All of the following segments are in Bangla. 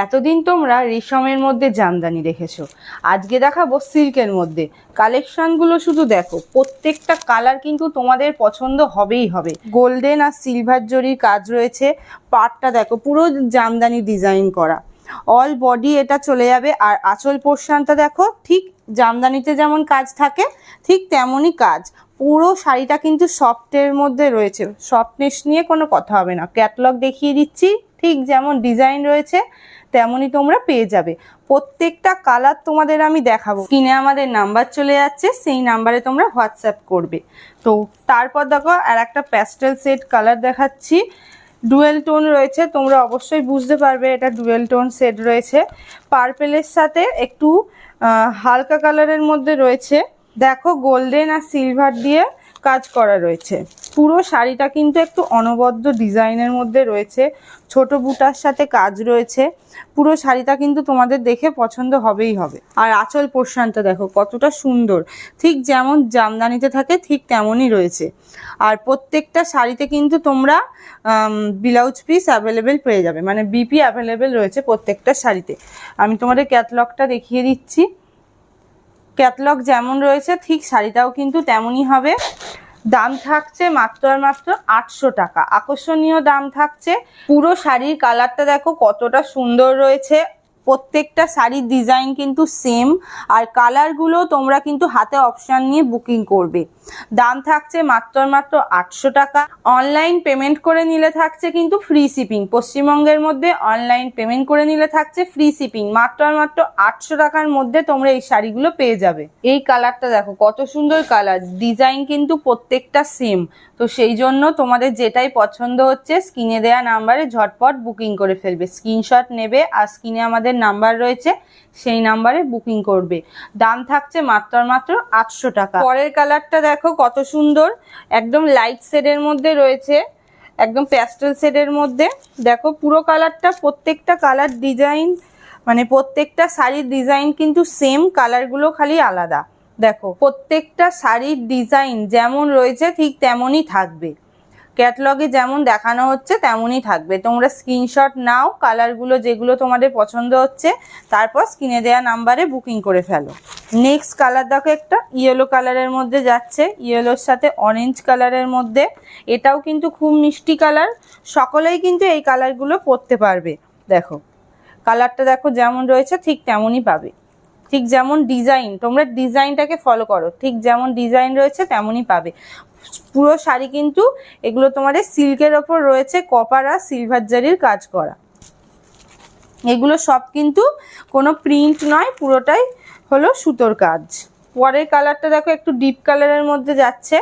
এতদিন তোমরা রেশমের মধ্যে জামদানি দেখেছো, আজকে দেখাবো সিল্কের মধ্যে। কালেকশনগুলো শুধু দেখো, প্রত্যেকটা কালার কিন্তু তোমাদের পছন্দ হবেই হবে। গোল্ডেন আর সিলভার জরির কাজ রয়েছে। পাড়টা দেখো পুরো জামদানি ডিজাইন করা, অল বডি এটা চলে যাবে। আর আঁচল পোর্শনটা দেখো, ঠিক জামদানিতে যেমন কাজ থাকে ঠিক তেমনই কাজ। পুরো শাড়িটা কিন্তু সফটের মধ্যে রয়েছে, সফটনেস নিয়ে কোনো কথা হবে না। ক্যাটালগ দেখিয়ে দিচ্ছি, ঠিক যেমন ডিজাইন রয়েছে তেমনই তোমরা পেয়ে যাবে। প্রত্যেকটা কালার তোমাদের আমি দেখাবো। স্ক্রিনে আমাদের নাম্বার চলে যাচ্ছে, সেই নাম্বারে তোমরা হোয়াটসঅ্যাপ করবে। তো তারপর দেখো আর একটা প্যাস্টেল সেট কালার দেখাচ্ছি, ডুয়েল টোন রয়েছে। তোমরা অবশ্যই বুঝতে পারবে এটা ডুয়েল টোন সেট রয়েছে। পার্পেলের সাথে একটু হালকা কালারের মধ্যে রয়েছে। দেখো গোল্ডেন আর সিলভার দিয়ে কাজ করা রয়েছে। পুরো শাড়িটা কিন্তু একটু অনবদ্য ডিজাইনের মধ্যে রয়েছে, ছোট বুটার সাথে কাজ রয়েছে। পুরো শাড়িটা কিন্তু তোমাদের দেখে পছন্দ হবেই হবে। আর আঁচল পোর্শনটা দেখো কতটা সুন্দর, ঠিক যেমন জামদানিতে থাকে ঠিক তেমনই রয়েছে। আর প্রত্যেকটা শাড়িতে কিন্তু তোমরা ব্লাউজ পিস অ্যাভেলেবেল পেয়ে যাবে, মানে বিপি অ্যাভেলেবেল রয়েছে প্রত্যেকটা শাড়িতে। আমি তোমাদের ক্যাটালগটা দেখিয়ে দিচ্ছি। ক্যাটালগ যেমন রয়েছে ঠিক শাড়িটাও কিন্তু তেমনই হবে। দাম থাকছে মাত্র আর মাত্র 800 টাকা। আকর্ষণীয় দাম থাকছে। পুরো শাড়ির কালারটা দেখো কতটা সুন্দর রয়েছে। প্রত্যেকটা শাড়ির ডিজাইন কিন্তু সেম, আর কালারগুলো তোমরা কিন্তু হাতে অপশান নিয়ে বুকিং করবে। দাম থাকছে মাত্র আর মাত্র 800 টাকা। অনলাইন পেমেন্ট করে নিলে থাকছে কিন্তু ফ্রি শিপিং। পশ্চিমবঙ্গের মধ্যে অনলাইন পেমেন্ট করে নিলে থাকছে ফ্রি শিপিং। মাত্র আর মাত্র 800 টাকার মধ্যে তোমরা এই শাড়িগুলো পেয়ে যাবে। এই কালারটা দেখো কত সুন্দর কালার, ডিজাইন কিন্তু প্রত্যেকটা সেম। তো সেই জন্য তোমাদের যেটাই পছন্দ হচ্ছে স্ক্রিনে দেওয়া নাম্বারে ঝটপট বুকিং করে ফেলবে। স্ক্রিনশট নেবে আর স্ক্রিনে আমাদের নাম্বার রয়েছে, সেই নাম্বারে বুকিং করবে। দাম থাকছে মাত্র আর মাত্র 800 টাকা। পরের কালারটা দেখো কত সুন্দর, একদম লাইট শেডের মধ্যে রয়েছে, একদম প্যাস্টেল শেডের মধ্যে। দেখো পুরো কালারটা, প্রত্যেকটা কালার ডিজাইন মানে প্রত্যেকটা শাড়ির ডিজাইন কিন্তু সেম, কালারগুলো খালি আলাদা। দেখো প্রত্যেকটা শাড়ির ডিজাইন যেমন রয়েছে ঠিক তেমনই থাকবে, ক্যাটালগে যেমন দেখানো হচ্ছে তেমনই থাকবে। তোমরা স্ক্রিনশট নাও কালারগুলো যেগুলো তোমাদের পছন্দ হচ্ছে, তারপর স্ক্রিনে দেওয়া নাম্বারে বুকিং করে ফেলো। নেক্সট কালার দেখো একটা ইয়েলো কালারের মধ্যে যাচ্ছে, ইয়েলোর সাথে অরেঞ্জ কালারের মধ্যে। এটাও কিন্তু খুব মিষ্টি কালার, সকলেই কিন্তু এই কালারগুলো পরতে পারবে। দেখো কালারটা দেখো যেমন রয়েছে ঠিক তেমনই পাবে, ঠিক যেমন ডিজাইন, তোমরা ডিজাইনটাকে ফলো করো, ঠিক যেমন ডিজাইন রয়েছে তেমনই পাবে। পুরো শাড়ি কিন্তু এগুলো তোমাদের সিল্কের ওপর রয়েছে, কপার আর সিলভার জারির কাজ করা। এগুলো সব কিন্তু কোনো প্রিন্ট নয়, পুরোটাই হলো সুতোর কাজ। পরের কালারটা দেখো একটু ডিপ কালারের মধ্যে যাচ্ছে।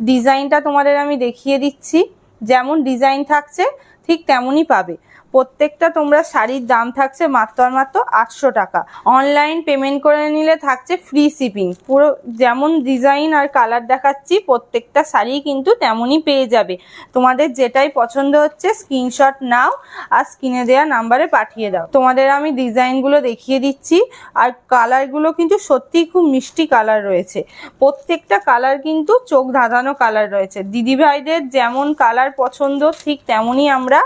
ডিজাইনটা তোমাদের আমি দেখিয়ে দিচ্ছি, যেমন ডিজাইন থাকছে ঠিক তেমনই পাবে। প্রত্যেকটা তোমরা শাড়ির দাম থাকছে মাত্র আর মাত্র 800 টাকা। অনলাইন পেমেন্ট করে নিলে থাকছে ফ্রি শিপিং। পুরো যেমন ডিজাইন আর কালার দেখাচ্ছি প্রত্যেকটা শাড়ি কিন্তু তেমনই পেয়ে যাবে। তোমাদের যেটাই পছন্দ হচ্ছে স্ক্রিনশট নাও আর স্ক্রিনে দেওয়া নাম্বারে পাঠিয়ে দাও। তোমাদের আমি ডিজাইনগুলো দেখিয়ে দিচ্ছি, আর কালারগুলো কিন্তু সত্যিই খুব মিষ্টি কালার রয়েছে। প্রত্যেকটা কালার কিন্তু চোখ ধাঁধানো কালার রয়েছে। দিদিভাইদের যেমন কালার পছন্দ ঠিক তেমনই আমরা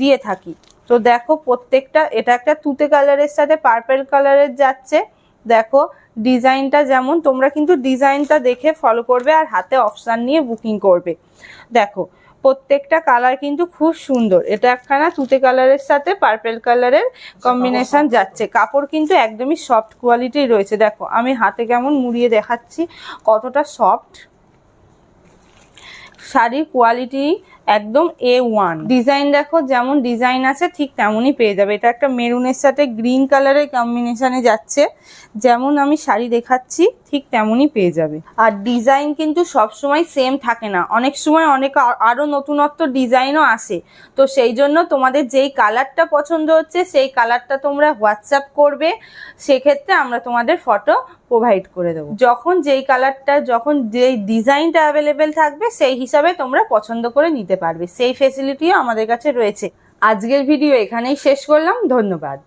দিয়ে থাকি। তো দেখো প্রত্যেকটা, এটা একটা তুতে কালারের সাথে পার্পল কালারের যাচ্ছে। দেখো ডিজাইনটা যেমন, তোমরা কিন্তু ডিজাইনটা দেখে ফলো করবে আর হাতে অপশান নিয়ে বুকিং করবে। দেখো প্রত্যেকটা কালার কিন্তু খুব সুন্দর। এটা একখানা তুতে কালারের সাথে পার্পল কালারের কম্বিনেশন যাচ্ছে। কাপড় কিন্তু একদমই সফট কোয়ালিটির রয়েছে। দেখো আমি হাতে কেমন মুড়িয়ে দেখাচ্ছি কতটা সফট। শাড়ির কোয়ালিটি একদম A1। ডিজাইন দেখো যেমন ডিজাইন আছে ঠিক তেমনই পেয়ে যাবে। এটা একটা মেরুনের সাথে গ্রিন কালারের কম্বিনেশনে যাচ্ছে, যেমন আমি শাড়ি দেখাচ্ছি ঠিক তেমনই পেয়ে যাবে। আর ডিজাইন কিন্তু সব সময় সেম থাকে না, অনেক সময় অনেক আরো নতুনত্ব ডিজাইনও আসে। তো সেই জন্য তোমাদের যেই কালারটা পছন্দ হচ্ছে সেই কালারটা তোমরা হোয়াটসঅ্যাপ করবে, সেক্ষেত্রে আমরা তোমাদের ফটো প্রোভাইড করে দেবো। যখন যেই কালারটা, যখন যেই ডিজাইনটা অ্যাভেলেবেল থাকবে সেই হিসাবে তোমরা পছন্দ করে নিতে পারবে, সেই ফেসিলিটিও আমাদের কাছে রয়েছে। আজকের ভিডিও এখানেই শেষ করলাম, ধন্যবাদ।